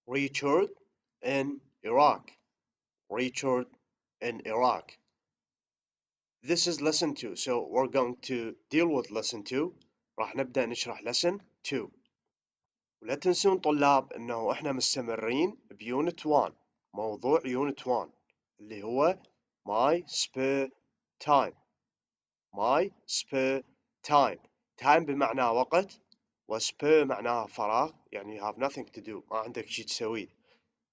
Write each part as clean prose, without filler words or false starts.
Richard in Iraq. Richard in Iraq. This is lesson 2, so we're going to deal with lesson 2. راح نبدأ نشرح lesson 2. ولا تنسون طلاب انه احنا مستمرين بيونت 1. موضوع يونت 1 اللي هو my spare time. my spare time. time بمعنى وقت، وspare معناها فراغ، يعني you have nothing to do، ما عندك شيء تسويه.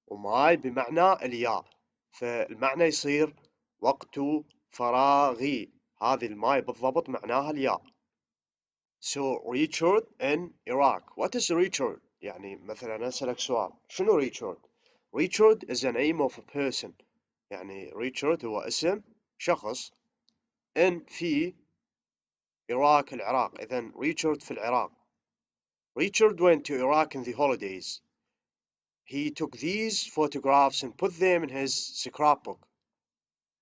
وماي بمعنى الياء، فالمعنى يصير وقت فراغي. هذه الماي بالضبط معناها الياء. So Richard in Iraq. What is Richard؟ يعني مثلا أسألك سؤال، شنو Richard؟ Richard is a name of a person. يعني Richard هو اسم شخص. in في Iraq العراق. إذن Richard في العراق. Richard went to Iraq in the holidays. He took these photographs and put them in his scrapbook.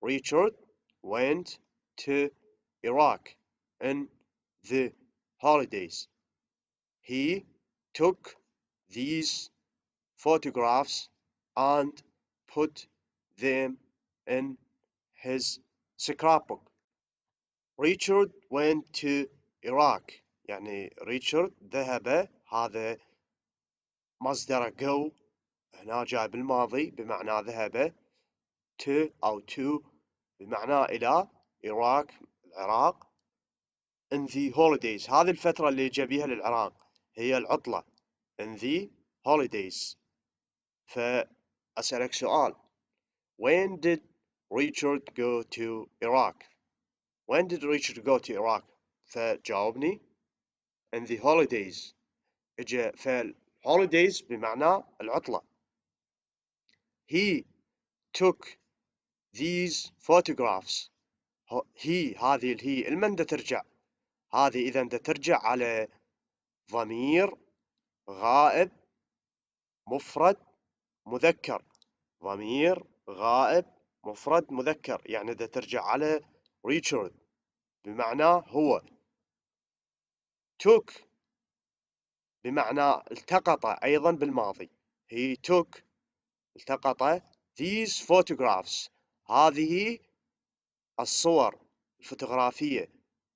Richard went to Iraq in the holidays. He took these photographs and put them in his scrapbook. Richard went to Iraq. يعني ريتشارد ذهب، هذا مصدر go هنا جاء بالماضي بمعنى ذهب. to أو to بمعنى إلى Iraq العراق. in the holidays هذه الفترة اللي جا بيها للعراق هي العطلة. in the holidays. فأسألك سؤال، when did Richard go to Iraq؟ when did Richard go to Iraq؟ فجاوبني in the holidays. اجا holidays بمعنى العطلة. he took these photographs. he هذه الهي المن دا ترجع، هذه إذا دا ترجع على ضمير غائب مفرد مذكر. ضمير غائب مفرد مذكر، يعني دا ترجع على Richard بمعنى هو. took بمعنى التقط أيضا بالماضي. he took التقط these photographs. هذه الصور الفوتوغرافية.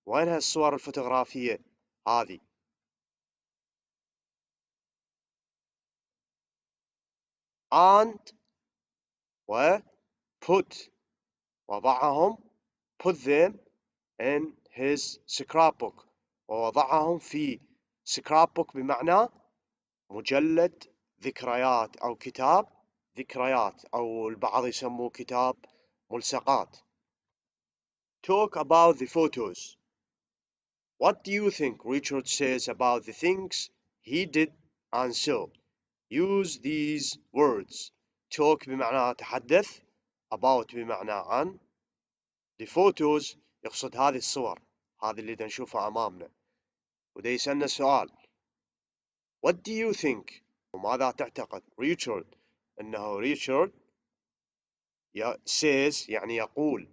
وينها الصور الفوتوغرافية هذه؟ and و put وضعهم put them in his scrapbook ووضعهم في scrapbook بمعنى مجلد ذكريات أو كتاب ذكريات، أو البعض يسموه كتاب ملصقات. talk about the photos. What do you think Richard says about the things he did and saw? Use these words. talk بمعنى تحدث، about بمعنى عن، the photos يقصد هذه الصور، هذه اللي نشوفها أمامنا. وده يسألنا سؤال، what do you think؟ وماذا تعتقد Richard أنه Richard says يعني يقول،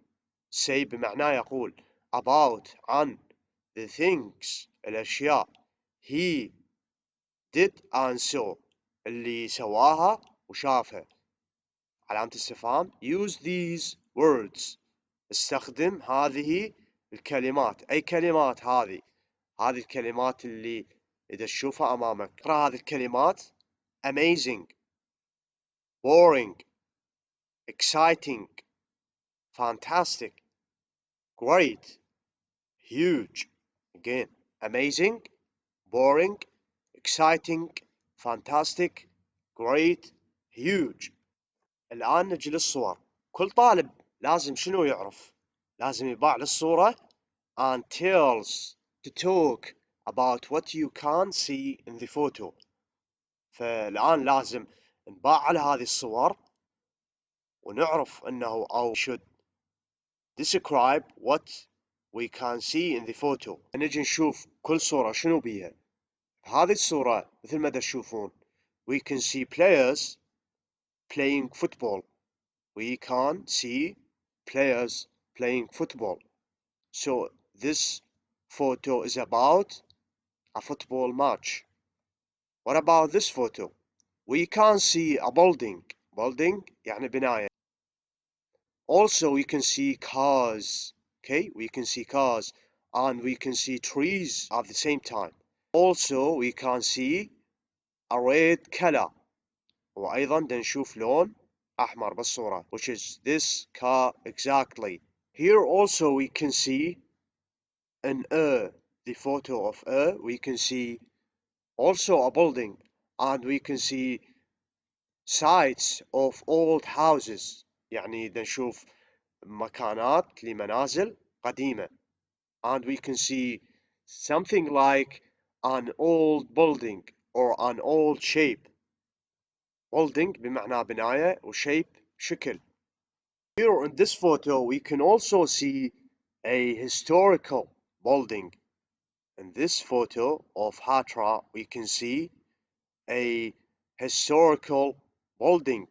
say بمعنى يقول، about عن the things الأشياء he did and saw اللي سواها وشافها. علامة استفهام. use these words. استخدم هذه الكلمات. أي كلمات هذه؟ هذه الكلمات اللي إذا تشوفها أمامك. اقرأ هذه الكلمات: amazing, boring, exciting, fantastic, great, huge. Again, amazing, boring, exciting, fantastic, great, huge. الآن نجي للصور. كل طالب لازم شنو يعرف؟ لازم يباع للصورة and tells to talk about what you can't see in the photo. فالآن لازم نباع على هذه الصور ونعرف أنه أو should describe what we can see in the photo. نجي نشوف كل صورة شنو بيها. هذه الصورة مثل ما تشوفون we can see players playing football. We can see players playing football. So this photo is about a football match. What about this photo? we can see a building. Building يعني بناية. Also we can see cars. Okay, we can see cars and we can see trees at the same time. Also we can see a red color. وأيضا نشوف لون أحمر بالصورة, which is this car exactly. Here also we can see an the photo of we can see also a building and we can see sites of old houses. يعني نشوف مكانات لمنازل قديمة. And we can see something like an old building or an old shape. Building بمعنى بناية و shape شكل. Here in this photo we can also see a historical building. In this photo of Hatra we can see a historical building.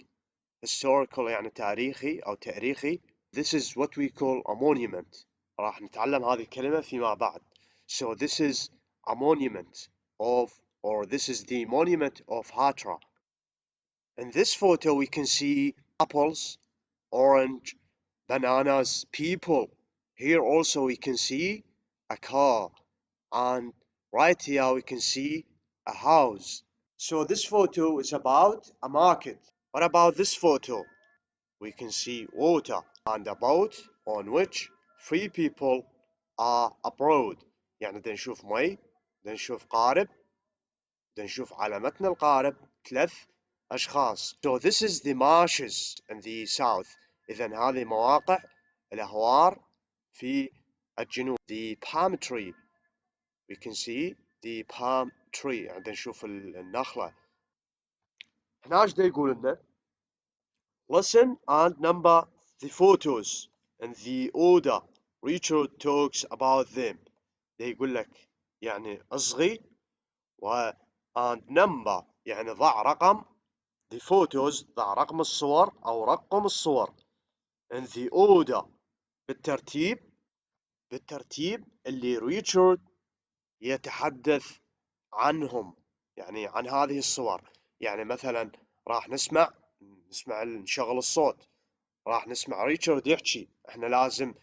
Historical يعني تاريخي أو تأريخي. This is what we call a monument. راح نتعلم هذه الكلمة فيما بعد. So this is a monument of, or this is the monument of Hatra. In this photo we can see apples, orange, bananas, people. Here also we can see a car, and right here we can see a house. So this photo is about a market. What about this photo? We can see water and a boat on which 3 people are abroad. يعني بدنا نشوف مي, بدنا نشوف قارب, بدنا نشوف على متن القارب 3 أشخاص. So this is the marshes in the south. إذن هذه مواقع الأهوار في الجنوب. The palm tree. We can see the palm tree. يعني بدنا نشوف النخلة. هنا ايش دا يقول لنا؟ Listen and number the photos and the order Richard talks about them. دا يقول لك يعني اصغي و and number يعني ضع رقم the photos ضع رقم الصور أو رقم الصور and the order بالترتيب اللي ريتشارد يتحدث عنهم, يعني عن هذه الصور. يعني مثلا راح نسمع نشغل الصوت, راح نسمع ريتشارد يحكي, احنا لازم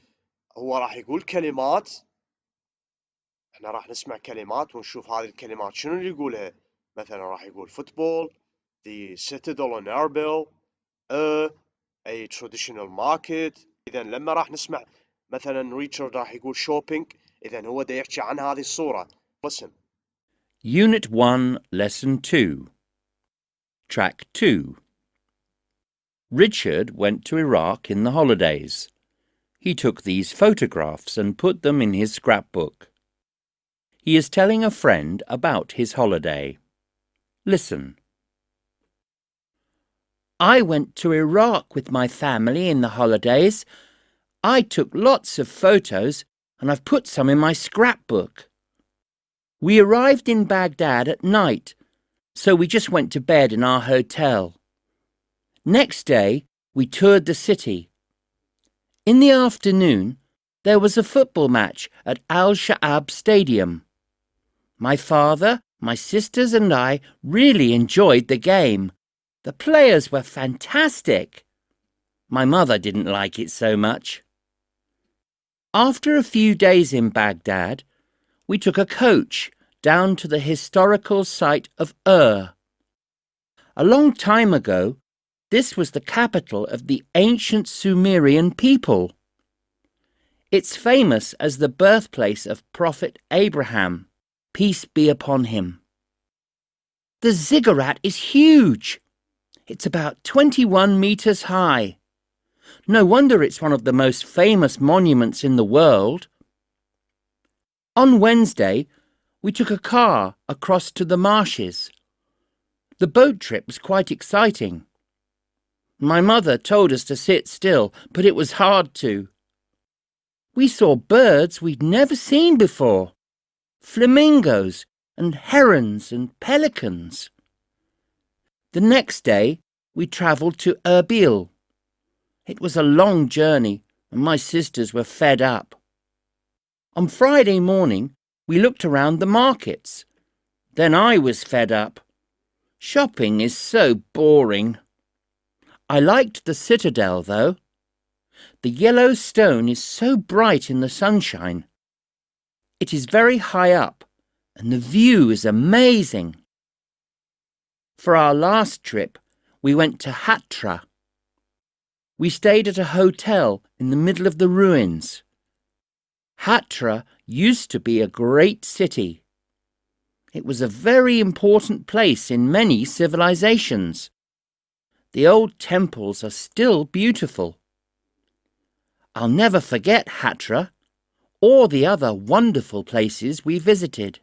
هو راح يقول كلمات, احنا راح نسمع كلمات ونشوف هذه الكلمات شنو اللي يقولها. مثلا راح يقول football, the citadel on Erbil, a traditional market. إذا لما راح نسمع مثلا ريتشارد راح يقول shopping, إذا هو دا يحكي عن هذه الصورة. Listen. Unit 1, Lesson 2. Track 2. Richard went to Iraq in the holidays. He took these photographs and put them in his scrapbook. He is telling a friend about his holiday. Listen. I went to Iraq with my family in the holidays. I took lots of photos and I've put some in my scrapbook. We arrived in Baghdad at night, so we just went to bed in our hotel. Next day, we toured the city. In the afternoon, there was a football match at Al-Sha'ab Stadium. My father, my sisters and I really enjoyed the game. The players were fantastic. My mother didn't like it so much. After a few days in Baghdad, we took a coach down to the historical site of Ur. A long time ago, this was the capital of the ancient Sumerian people. It's famous as the birthplace of Prophet Abraham, peace be upon him. The ziggurat is huge. It's about 21 meters high. No wonder it's one of the most famous monuments in the world. On Wednesday, we took a car across to the marshes. The boat trip was quite exciting. My mother told us to sit still, but it was hard to. We saw birds we'd never seen before. Flamingos and herons and pelicans. The next day, we travelled to Erbil. It was a long journey, and my sisters were fed up. On Friday morning, we looked around the markets. Then I was fed up. Shopping is so boring. I liked the citadel, though. The yellow stone is so bright in the sunshine. It is very high up, and the view is amazing. For our last trip, we went to Hatra. We stayed at a hotel in the middle of the ruins. Hatra used to be a great city. It was a very important place in many civilizations. The old temples are still beautiful. I'll never forget Hatra or the other wonderful places we visited.